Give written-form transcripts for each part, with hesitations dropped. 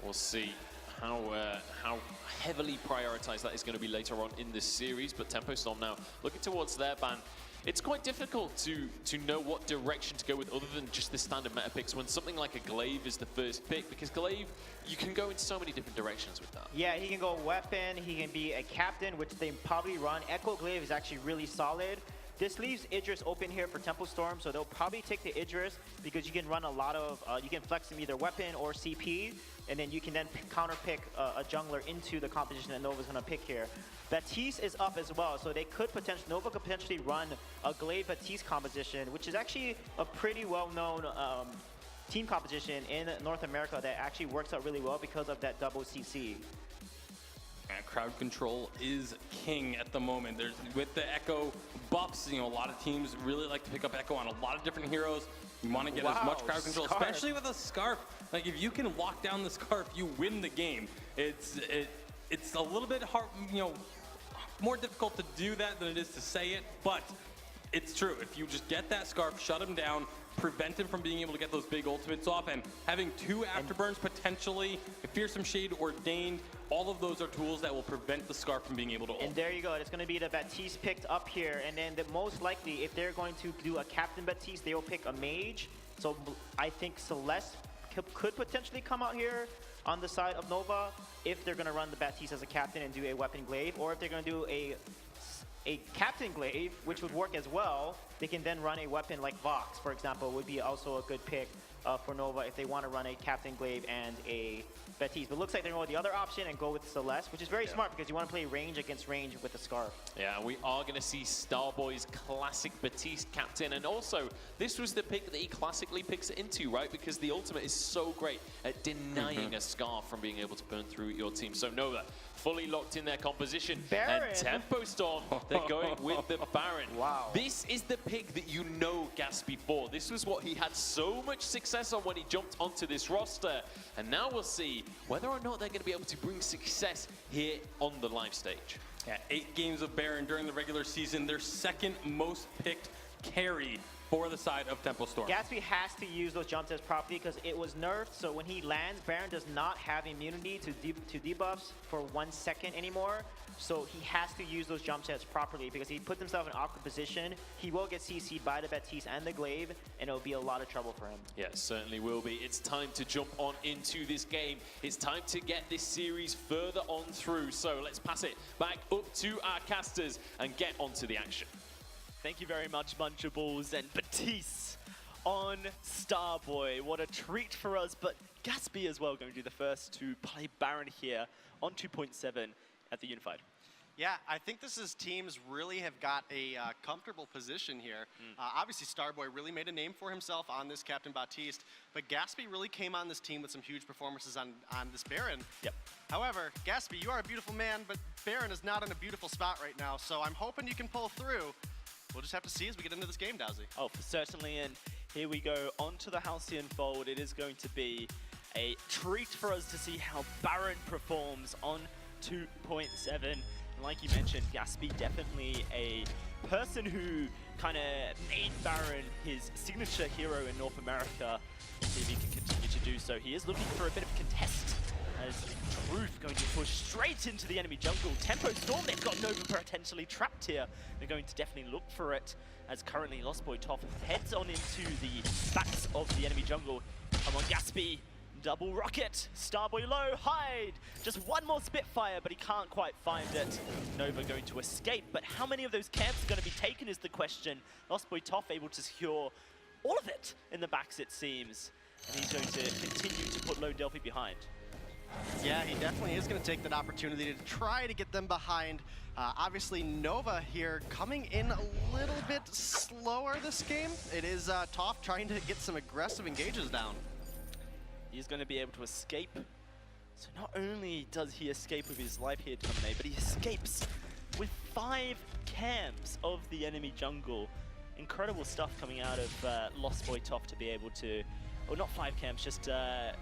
We'll see how heavily prioritized that is going to be later on in this series. But Tempo Storm now looking towards their ban. It's quite difficult to know what direction to go with other than just the standard meta picks when something like a Glaive is the first pick, because Glaive, you can go in so many different directions with that. Yeah, he can go weapon, he can be a captain, which they probably run. Echo Glaive is actually really solid. This leaves Idris open here for Tempo Storm, so they'll probably take the Idris because you can run a lot of, you can flex him either weapon or CP, and then you can then counter pick a jungler into the composition that Nova's gonna pick here. Baptiste is up as well, so they could Nova could potentially run a Glaive Baptiste composition, which is actually a pretty well-known team composition in North America that actually works out really well because of that double CC. Crowd control is king at the moment. There's with the Echo buffs, you know, a lot of teams really like to pick up Echo on a lot of different heroes. You want to get as much crowd control, especially with a Scarf. Like if you can lock down the Scarf, you win the game. It's a little bit hard, you know, more difficult to do that than it is to say it, but it's true. If you just get that Scarf, shut him down, prevent him from being able to get those big ultimates off, and having 2 afterburns potentially, Fearsome Shade ordained, all of those are tools that will prevent the Scarf from being able to ult. And there you go, it's going to be the Baptiste picked up here, and then the most likely, if they're going to do a Captain Baptiste, they will pick a Mage. So I think Celeste could potentially come out here on the side of Nova if they're going to run the Baptiste as a Captain and do a Weapon Glaive, or if they're going to do a Captain Glaive, which would work as well. They can then run a weapon like Vox, for example, would be also a good pick for Nova if they want to run a Captain Glaive and a Baptiste. But it looks like they're going with the other option and go with Celeste, which is very smart because you want to play range against range with the Scarf. Yeah, we are going to see Starboy's classic Baptiste captain, and also this was the pick that he classically picks it into, right? Because the ultimate is so great at denying a Scarf from being able to burn through your team. So Nova fully locked in their composition. Baron. And Tempo Storm, they're going with the Baron. Wow. This is the pick that you know Gaspy for. This was what he had so much success on when he jumped onto this roster. And now we'll see whether or not they're going to be able to bring success here on the live stage. Yeah, 8 games of Baron during the regular season, their second most picked carry for the side of Tempo Storm. Gatsby has to use those jump tests properly because it was nerfed, so when he lands, Baron does not have immunity to debuffs for 1 second anymore. So he has to use those jump tests properly because he puts himself in an awkward position. He will get CC'd by the Baptiste and the Glaive, and it'll be a lot of trouble for him. Yeah, it certainly will be. It's time to jump on into this game. It's time to get this series further on through. So let's pass it back up to our casters and get onto the action. Thank you very much, Munchables, and Baptiste on Starboy. What a treat for us, but Gatsby as well going to be the first to play Baron here on 2.7 at the Unified. Yeah, I think this is teams really have got a comfortable position here. Obviously, Starboy really made a name for himself on this Captain Baptiste, but Gatsby really came on this team with some huge performances on this Baron. Yep. However, Gatsby, you are a beautiful man, but Baron is not in a beautiful spot right now, so I'm hoping you can pull through. We'll just have to see as we get into this game, Dowsy. Oh, certainly, and here we go onto the Halcyon Fold. It is going to be a treat for us to see how Baron performs on 2.7. Like you mentioned, Gatsby definitely a person who kind of made Baron his signature hero in North America. See if he can continue to do so. He is looking for a bit of contest as Truth going to push straight into the enemy jungle. Tempo Storm, they've got Nova potentially trapped here. They're going to definitely look for it as currently Lost Boy Toff heads on into the backs of the enemy jungle. Come on, Gatsby. Double rocket, Starboy low, hide! Just one more Spitfire, but he can't quite find it. Nova going to escape, but how many of those camps are going to be taken is the question. Lost Boy Toff able to secure all of it in the backs, it seems. And he's going to continue to put Low Delphi behind. Yeah, he definitely is going to take that opportunity to try to get them behind. Obviously, Nova here coming in a little bit slower this game. It is Toff trying to get some aggressive engages down. He's going to be able to escape. So not only does he escape with his life here, Terminate, but he escapes with 5 camps of the enemy jungle. Incredible stuff coming out of Lost Boy Toff to be able to, or not 5 camps, just the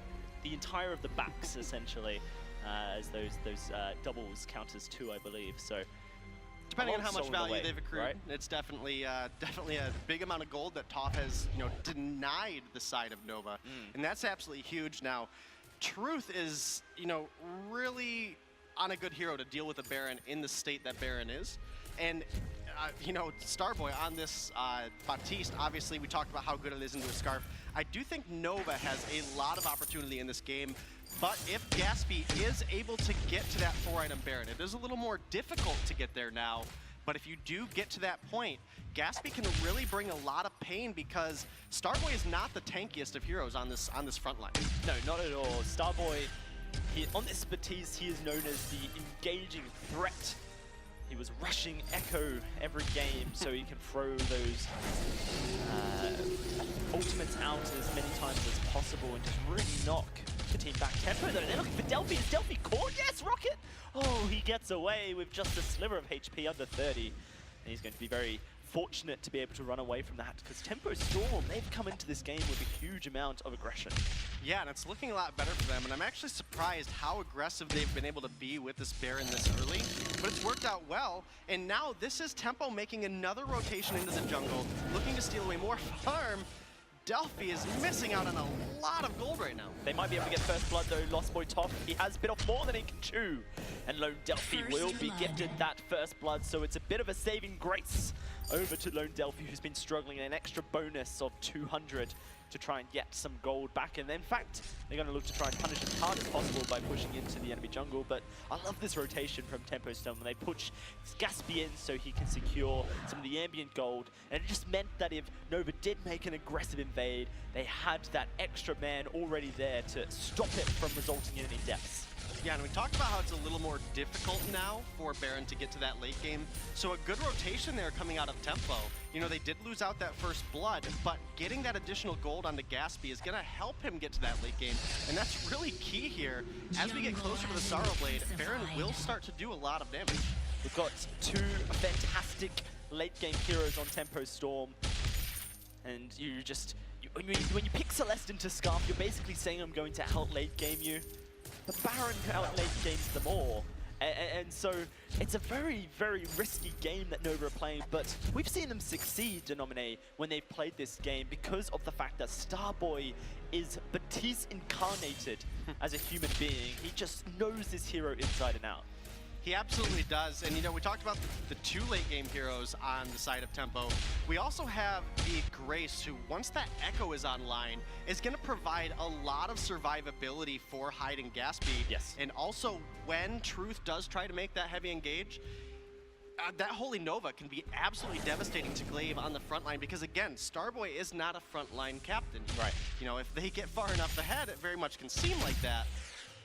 entire of the backs essentially, as those doubles count as 2, I believe. So depending on how much value they've accrued, right? It's definitely a big amount of gold that Toff has, denied the side of Nova, and that's absolutely huge. Now, Truth is, you know, really on a good hero to deal with a Baron in the state that Baron is. And, you know, Starboy on this Baptiste, obviously we talked about how good it is into a Scarf. I do think Nova has a lot of opportunity in this game, but if Gaspy is able to get to that 4-item Baron, it is a little more difficult to get there now, but if you do get to that point, Gaspy can really bring a lot of pain because Starboy is not the tankiest of heroes on this front line. No, not at all. Starboy, on this Baptiste, he is known as the engaging threat. He was rushing Echo every game so he can throw those ultimates out as many times as possible and just really knock the team back. Tempo though, they're looking for Delphi. Is Delphi caught? Yes, Rocket! Oh, he gets away with just a sliver of HP under 30. And he's going to be very fortunate to be able to run away from that because Tempo Storm, they've come into this game with a huge amount of aggression. Yeah, and it's looking a lot better for them, and I'm actually surprised how aggressive they've been able to be with this Baron this early, but it's worked out well, and now this is Tempo making another rotation into the jungle, looking to steal away more farm. Delphi is missing out on a lot of gold right now. They might be able to get first blood though. Lost Boy Toff, he has bit off more than he can chew. And Lone Delphi will be gifted that first blood, so it's a bit of a saving grace over to Lone Delphi, who's been struggling, an extra bonus of 200 to try and get some gold back. And in fact, they're going to look to try and punish as hard as possible by pushing into the enemy jungle. But I love this rotation from Tempo Storm. They push Gaspy in so he can secure some of the ambient gold. And it just meant that if Nova did make an aggressive invade, they had that extra man already there to stop it from resulting in any deaths. Yeah, and we talked about how it's a little more difficult now for Baron to get to that late game. So a good rotation there coming out of Tempo. You know, they did lose out that first blood, but getting that additional gold onto Gaspy is going to help him get to that late game. And that's really key here. As we get closer to the Sorrow Blade, Baron will start to do a lot of damage. We've got two fantastic late game heroes on Tempo Storm. And you just, when you pick Celeste into Scarf, you're basically saying I'm going to out late game you. But Baron out late games them all. And so it's a very, very risky game that Nova are playing, but we've seen them succeed, Denomine, when they've played this game because of the fact that Starboy is Baptiste incarnated as a human being. He just knows this hero inside and out. He absolutely does, and you know, we talked about the two late game heroes on the side of Tempo. We also have the Grace, who once that Echo is online, is going to provide a lot of survivability for Hyde and Gaspy. Yes. And also, when Truth does try to make that heavy engage, that Holy Nova can be absolutely devastating to Glaive on the front line because, again, Starboy is not a frontline captain. Right. You know, if they get far enough ahead, it very much can seem like that,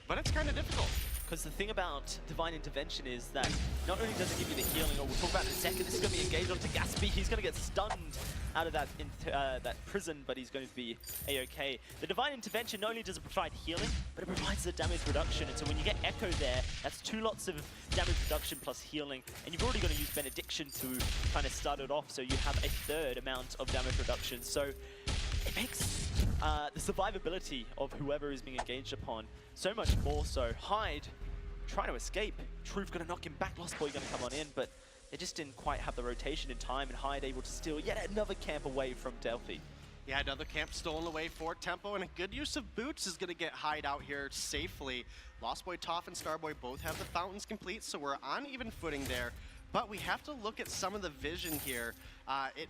but it's kind of difficult. Because the thing about Divine Intervention is that not only does it give you the healing, or we'll talk about it in a second, this is going to be engaged onto Gaspy. He's going to get stunned out of that prison, but he's going to be A-okay. The Divine Intervention not only does it provide healing, but it provides the damage reduction. And so when you get Echo there, that's 2 lots of damage reduction plus healing. And you've already got to use Benediction to kind of start it off, so you have a 3rd amount of damage reduction. So it makes the survivability of whoever is being engaged upon so much more so. Hyde trying to escape. Truth going to knock him back. Lost Boy going to come on in, but they just didn't quite have the rotation in time, and Hyde able to steal yet another camp away from Delphi. Yeah, another camp stolen away for Tempo, and a good use of boots is going to get Hyde out here safely. Lost Boy, Toph, and Starboy both have the fountains complete, so we're on even footing there. But we have to look at some of the vision here.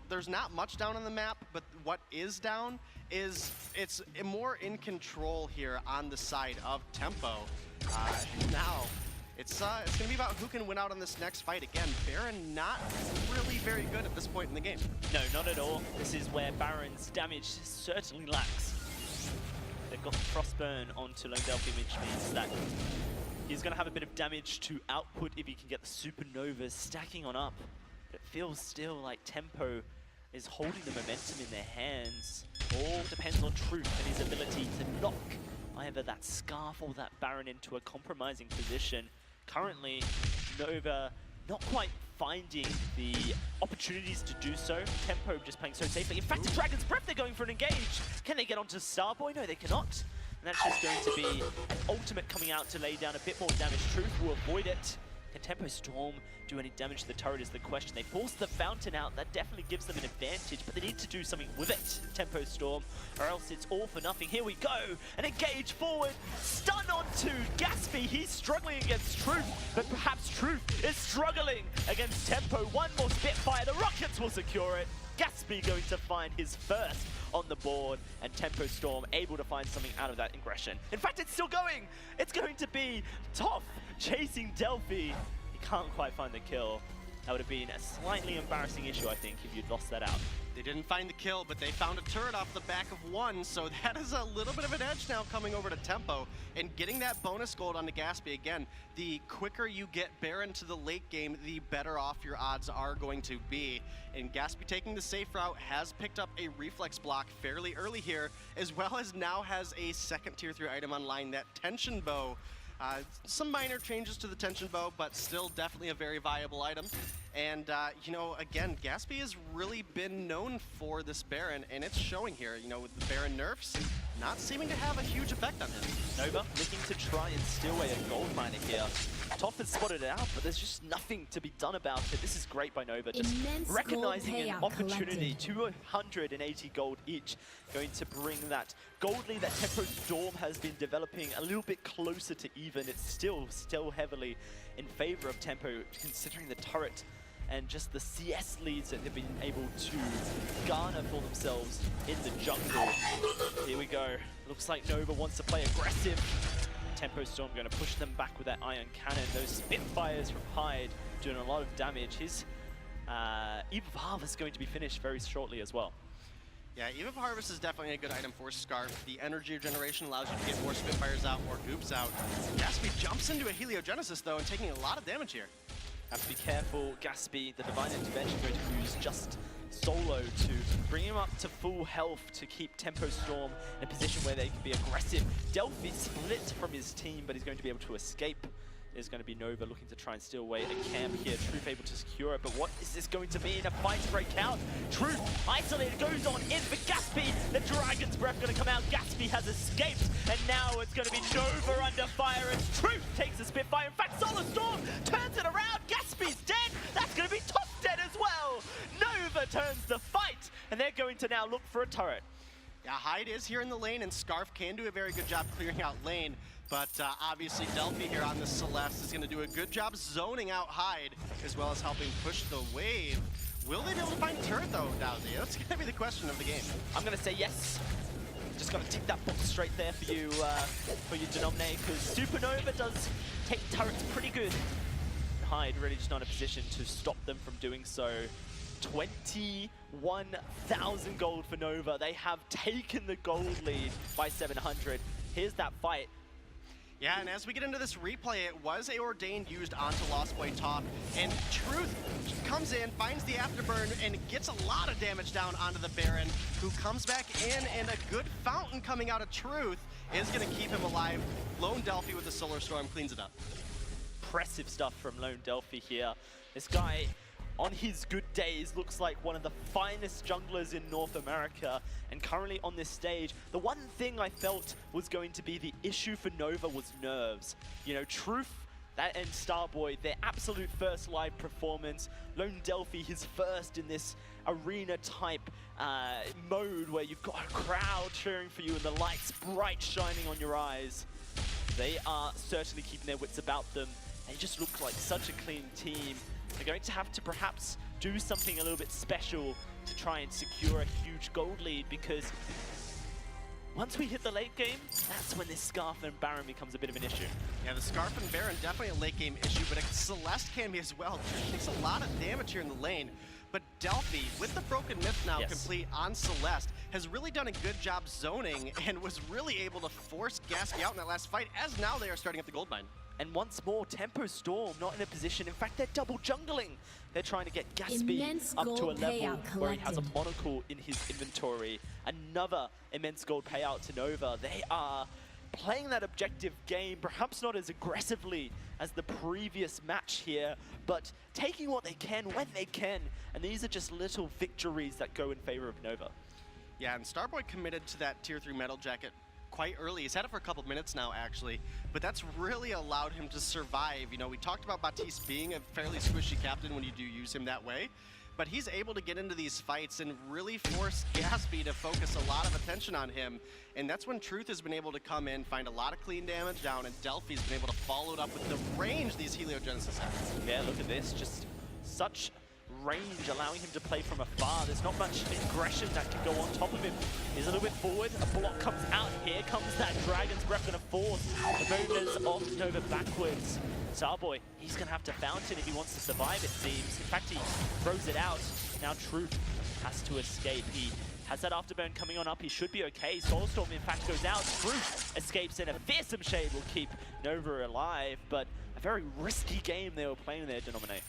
There's not much down on the map, but what is down is it's more in control here on the side of Tempo. Now, it's going to be about who can win out on this next fight. Again, Baron not really very good at this point in the game. No, not at all. This is where Baron's damage certainly lacks. They've got the Frostburn onto Lone Delphi, which means that he's going to have a bit of damage to output if he can get the Supernovas stacking on up. But it feels still like Tempo is holding the momentum in their hands. All depends on Truth and his ability to knock either that Scarf or that Baron into a compromising position. Currently, Nova not quite finding the opportunities to do so. Tempo just playing so safely. In fact, the Dragon's Breath, they're going for an engage. Can they get onto Starboy? No, they cannot. And that's just going to be an ultimate coming out to lay down a bit more damage. Truth will avoid it. Can Tempo Storm do any damage to the turret is the question. They force the fountain out, that definitely gives them an advantage, but they need to do something with it, Tempo Storm, or else it's all for nothing. Here we go, an engage forward, stun onto Gatsby. He's struggling against Truth, but perhaps Truth is struggling against Tempo. One more Spitfire, the Rockets will secure it. Gatsby going to find his first on the board, and Tempo Storm able to find something out of that aggression. In fact, it's still going. It's going to be Toph chasing Delphi. He can't quite find the kill. That would have been a slightly embarrassing issue, I think, if you'd lost that out. They didn't find the kill, but they found a turret off the back of one, so that is a little bit of an edge now coming over to Tempo. And getting that bonus gold onto Gatsby, again, the quicker you get Baron to the late game, the better off your odds are going to be. And Gatsby taking the safe route has picked up a reflex block fairly early here, as well as now has a second tier 3 item online, that tension bow. Some minor changes to the tension bow, but still definitely a very viable item. And, you know, again, Gatsby has really been known for this Baron, and it's showing here, you know, with the Baron nerfs, not seeming to have a huge effect on him. Nova looking to try and steal away a gold miner here. Toph has spotted it out, but there's just nothing to be done about it. This is great by Nova, just recognizing an opportunity. 280 gold each, going to bring that gold lead that Tempo Storm has been developing a little bit closer to even. It's still heavily in favor of Tempo, considering the turret and just the CS leads that they've been able to garner for themselves in the jungle. Here we go. Looks like Nova wants to play aggressive. Tempo Storm going to push them back with that iron cannon. Those Spitfires from Hyde doing a lot of damage. His Eve of Harvest is going to be finished very shortly as well. Yeah, Eve of Harvest is definitely a good item for Scarf. The energy regeneration allows you to get more Spitfires out, more Goops out. Gatsby jumps into a Heliogenesis though and taking a lot of damage here. Have to be careful, Gatsby. The Divine Intervention going to use just solo to bring him up to full health to keep Tempo Storm in a position where they can be aggressive. Delphi split from his team, but he's going to be able to escape. There's going to be Nova looking to try and steal away a camp here. Truth able to secure it, but what is this going to mean? A fight to break out. Truth isolated, goes on in for Gatsby. The Dragon's Breath going to come out. Gatsby has escaped, and now it's going to be Nova under fire as Truth takes the Spitfire. In fact, Solar Storm turns it around. Gatsby's dead. That's going to be Toph dead as well. Nova turns the fight, and they're going to now look for a turret. Yeah, Hyde is here in the lane, and Scarf can do a very good job clearing out lane. But obviously Delphi here on the Celeste is going to do a good job zoning out Hyde, as well as helping push the wave. Will they be able to find turret though, Dowsy? That's going to be the question of the game. I'm going to say yes. Just got to tick that box straight there for you, Denominator, because Supernova does take turrets pretty good. Hyde really just not in a position to stop them from doing so. 21,000 gold for Nova. They have taken the gold lead by 700. Here's that fight. Yeah, and as we get into this replay, it was a Ordained used onto Lost Boy top, and Truth comes in, finds the Afterburn, and gets a lot of damage down onto the Baron, who comes back in, and a good fountain coming out of Truth is going to keep him alive. Lone Delphi with the Solar Storm cleans it up. Impressive stuff from Lone Delphi here. This guy, on his good days, looks like one of the finest junglers in North America, and currently on this stage, the one thing I felt was going to be the issue for Nova was nerves. You know, Truth and Starboy, their absolute first live performance. Lone Delphi, his first in this arena type mode where you've got a crowd cheering for you and the lights bright shining on your eyes. They are certainly keeping their wits about them. They just look like such a clean team. They're going to have to perhaps do something a little bit special to try and secure a huge gold lead, because once we hit the late game, that's when this Scarf and Baron becomes a bit of an issue. Yeah, the Scarf and Baron definitely a late game issue, but a Celeste can be as well. It takes a lot of damage here in the lane. But Delphi, with the Broken Myth now complete on Celeste, has really done a good job zoning and was really able to force Gatsby out in that last fight, as now they are starting up the gold mine. And once more, Tempo Storm not in a position. In fact, they're double jungling. They're trying to get Gatsby up to a level where he has a monocle in his inventory. Another immense gold payout to Nova. They are playing that objective game, perhaps not as aggressively as the previous match here, but taking what they can when they can. And these are just little victories that go in favor of Nova. Yeah, and Starboy committed to that Tier 3 Metal Jacket quite early. He's had it for a couple minutes now, actually, but that's really allowed him to survive. You know, we talked about Baptiste being a fairly squishy captain when you do use him that way, but he's able to get into these fights and really force Gatsby to focus a lot of attention on him. And that's when Truth has been able to come in, find a lot of clean damage down, and Delphi's been able to follow it up with the range these Heliogenesis have. Yeah, look at this, just such range, allowing him to play from afar. There's not much aggression that can go on top of him. He's a little bit forward, a block comes out, here comes that Dragon's Breath gonna force the movements of Nova backwards. Starboy, he's gonna have to fountain if he wants to survive, it seems. In fact, he throws it out. Now Truth has to escape. He has that afterburn coming on up, he should be okay. Soulstorm in fact goes out, Truth escapes, and a fearsome shade will keep Nova alive, but a very risky game they were playing there, Denominate.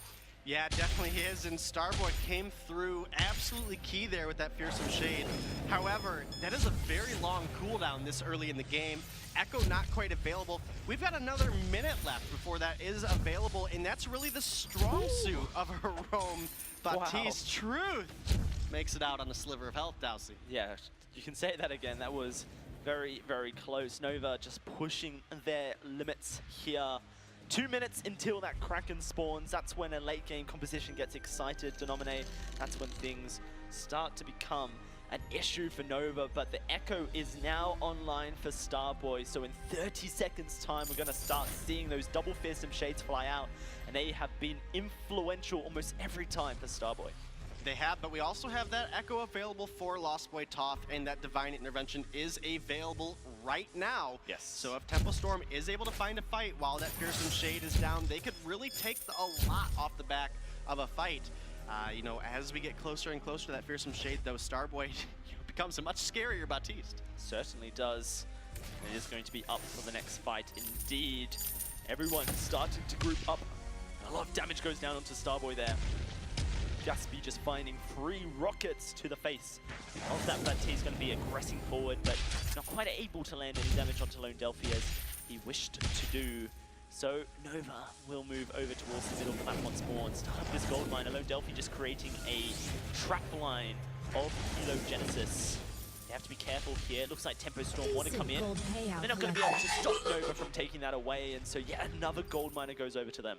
Yeah, it definitely is, and Starboy came through absolutely key there with that Fearsome Shade. However, that is a very long cooldown this early in the game. Echo not quite available. We've got another minute left before that is available, and that's really the strong suit of Jerome Baptiste. Wow. Truth makes it out on a sliver of health, Dowsey. Yeah, you can say that again. That was very, very close. Nova just pushing their limits here. 2 minutes until that Kraken spawns. That's when a late game composition gets excited, Denominate. That's when things start to become an issue for Nova, but the Echo is now online for Starboy. So in 30 seconds time, we're gonna start seeing those double fearsome shades fly out, and they have been influential almost every time for Starboy. They have, but we also have that Echo available for Lost Boy Toph, and that Divine Intervention is available right now. Yes. So if Tempo Storm is able to find a fight while that Fearsome Shade is down, they could really take a lot off the back of a fight. You know, as we get closer and closer to that Fearsome Shade, though, Starboy becomes a much scarier Baptiste. Certainly does. It is going to be up for the next fight indeed. Everyone starting to group up. A lot of damage goes down onto Starboy there. Gatsby just finding 3 rockets to the face of that Baptiste. He's going to be aggressing forward, but not quite able to land any damage onto Lone Delphi as he wished to do. So Nova will move over towards the middle of the map once more and start up this gold mine. Lone Delphi just creating a trap line of Heliogenesis. They have to be careful here. It looks like Tempo Storm want to come in. They're not going to be able to stop Nova from taking that away, and so yet another gold miner goes over to them.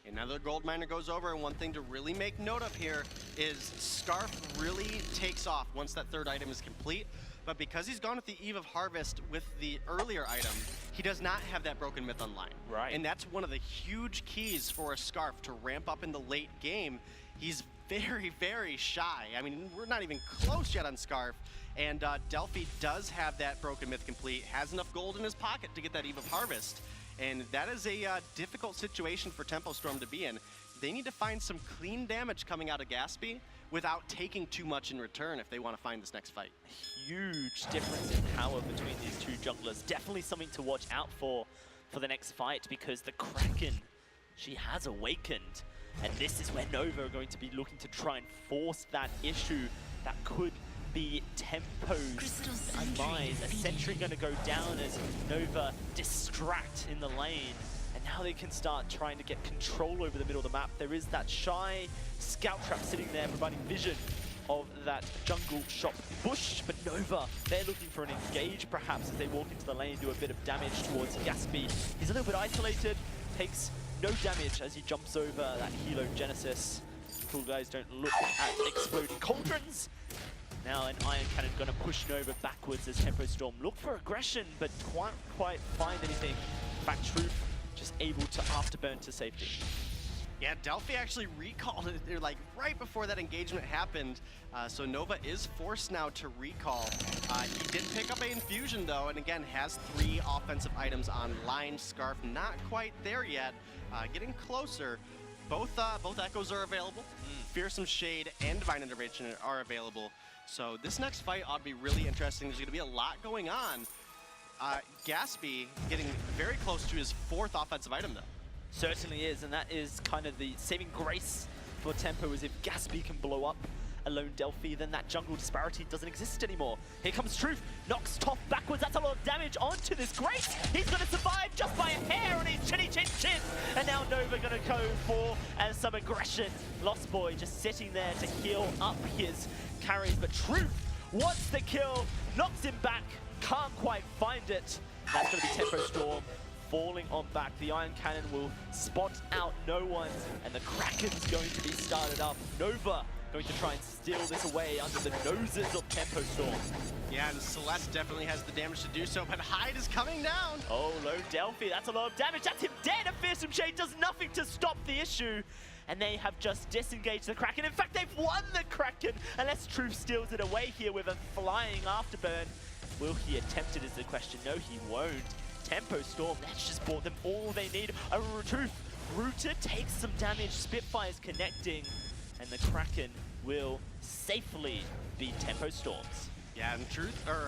Another gold miner goes over, and one thing to really make note of here is Scarf really takes off once that third item is complete. But because he's gone with the Eve of Harvest with the earlier item, he does not have that Broken Myth online. Right. And that's one of the huge keys for a Scarf to ramp up in the late game. He's very, very shy. I mean, we're not even close yet on Scarf. And Delphi does have that Broken Myth complete, has enough gold in his pocket to get that Eve of Harvest. And that is a difficult situation for Tempo Storm to be in. They need to find some clean damage coming out of Gatsby without taking too much in return if they want to find this next fight. Huge difference in power between these two junglers. Definitely something to watch out for the next fight, because the Kraken, she has awakened. And this is where Nova are going to be looking to try and force that issue that could be Tempo's demise. A sentry going to go down as Nova distract in the lane. And now they can start trying to get control over the middle of the map. There is that shy scout trap sitting there providing vision of that jungle shop bush. But Nova, they're looking for an engage perhaps as they walk into the lane, do a bit of damage towards Gatsby. He's a little bit isolated, takes no damage as he jumps over that Heliogenesis. Cool guys don't look at exploding cauldrons. Now an Iron Cannon gonna push Nova backwards as Tempo Storm look for aggression, but can't quite find anything. In fact, Truth just able to afterburn to safety. Yeah, Delphi actually recalled it like right before that engagement happened. So Nova is forced now to recall. He did pick up an infusion though, and again has 3 offensive items online. Scarf not quite there yet, getting closer. Both Echoes are available. Fearsome Shade and Divine Intervention are available. So this next fight ought to be really interesting. There's going to be a lot going on. Gatsby getting very close to his 4th offensive item though. Certainly is, and that is kind of the saving grace for Tempo, is if Gatsby can blow up a Lone Delphi, then that jungle disparity doesn't exist anymore. Here comes Truth, knocks Toph backwards, that's a lot of damage onto this Grace. He's gonna survive just by a hair on his chinny chin chin. And now Nova gonna go for some aggression. Lost Boy just sitting there to heal up his carries, but Truth wants the kill, knocks him back. can't quite find it. That's going to be Tempo Storm falling on back. The Iron Cannon will spot out no one, and the Kraken's going to be started up. Nova going to try and steal this away under the noses of Tempo Storm. Yeah, and Celeste definitely has the damage to do so, but Hyde is coming down. Oh, Lone Delphi, that's a lot of damage. That's him dead. A Fearsome Shade does nothing to stop the issue. And they have just disengaged the Kraken. In fact, they've won the Kraken, unless Truth steals it away here with a flying afterburn. Will he attempt it is the question. No, he won't. Tempo Storm, that's just bought them all they need. Truth, Rooter takes some damage. Spitfire's connecting, and the Kraken will safely beat Tempo Storms. Yeah, and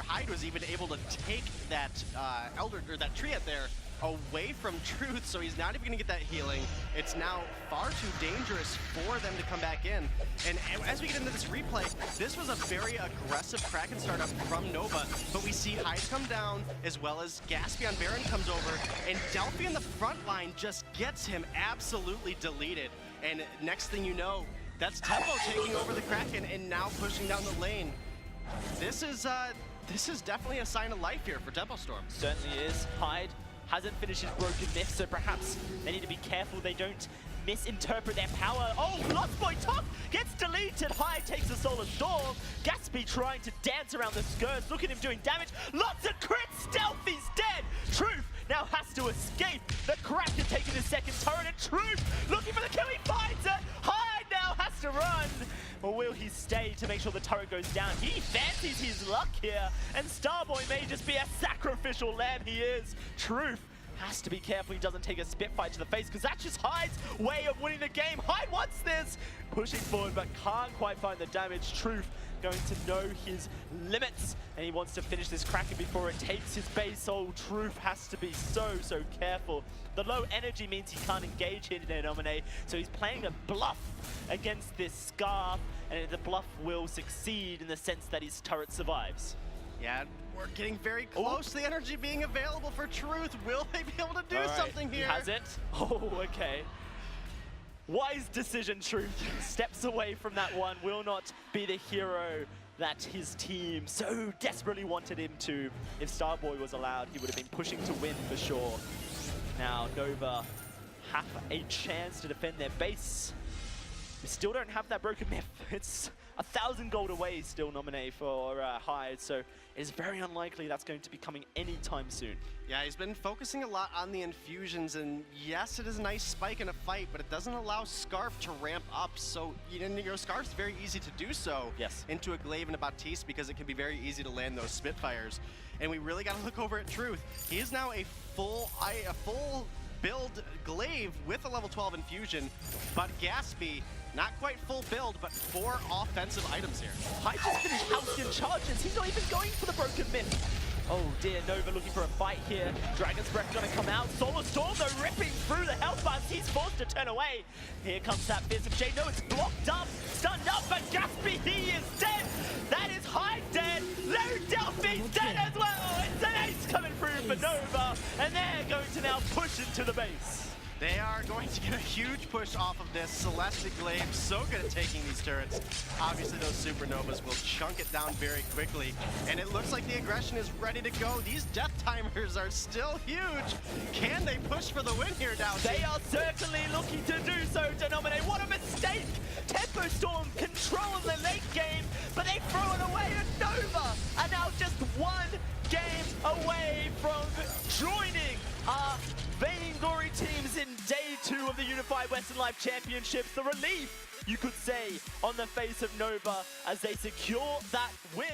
Hyde was even able to take that that Triad there away from Truth, so he's not even gonna get that healing. It's now far too dangerous for them to come back in. And as we get into this replay, this was a very aggressive Kraken startup from Nova, but we see Hyde come down, as well as Gatsby on Baron comes over, and Delphi in the front line just gets him absolutely deleted. And next thing you know, that's Tempo taking over the Kraken and now pushing down the lane. This is definitely a sign of life here for Tempo Storm. Certainly is. Hyde hasn't finished his broken myth, so perhaps they need to be careful they don't misinterpret their power. Oh, Lost Boy Top gets deleted. Hyde takes a Solar Storm. Gatsby trying to dance around the skirts. Look at him doing damage. Lots of crits. Stealthy's dead. Truth now has to escape. The Kraken taking his second turret, and Truth looking for the kill. He finds it. Hyde now has to run. Or will he stay to make sure the turret goes down? He fancies his luck here, and Starboy may just be a sacrificial lamb. He is. Truth has to be careful he doesn't take a Spitfire to the face, because that's just Hyde's way of winning the game. Hyde wants this! Pushing forward, but can't quite find the damage. Truth going to know his limits, and he wants to finish this Kraken before it takes his base. So Truth has to be so careful. The low energy means he can't engage here today, Nominate, so he's playing a bluff against this Scarf, and the bluff will succeed in the sense that his turret survives. Yeah, we're getting very close to the energy being available for Truth. Will they be able to do something here? He has it. Oh, okay. Wise decision, Truth. Steps away from that one. Will not be the hero that his team so desperately wanted him to. If Starboy was allowed, he would have been pushing to win for sure. Now, Nova have a chance to defend their base. We still don't have that broken myth. It's 1,000 gold away still, Nominee, for Hyde, so it is very unlikely that's going to be coming anytime soon. Yeah, he's been focusing a lot on the infusions, and yes, it is a nice spike in a fight, but it doesn't allow Scarf to ramp up, so Scarf's very easy to do so into a Glaive and a Baptiste, because it can be very easy to land those Spitfires. And we really got to look over at Truth. He is now a full build Glaive with a level 12 infusion, but Gatsby, not quite full build, but 4 offensive items here. Hyde just finished Halcyon charges. He's not even going for the broken myth. Oh dear, Nova looking for a fight here. Dragon's Breath gonna come out. Solar Storm though ripping through the health bars. He's forced to turn away. Here comes that Fearsome Shade. No, it's blocked up, stunned up, but Gatsby, he is dead. That is Hyde dead. Lone Delphi's dead as well. It's an ace coming through for Nova, and they're going to now push into the base. They are going to get a huge push off of this. Celestic Glaive, so good at taking these turrets. Obviously, those Supernovas will chunk it down very quickly. And it looks like the aggression is ready to go. These death timers are still huge. Can they push for the win here now? They are certainly looking to do so, Denominate. What a mistake! Tempo Storm controlling the late game, but they throw it away, and Nova are now just one game away from joining our Vainglory teams in day 2 of the Unified Western Live Championships. The relief, you could say, on the face of Nova as they secure that win.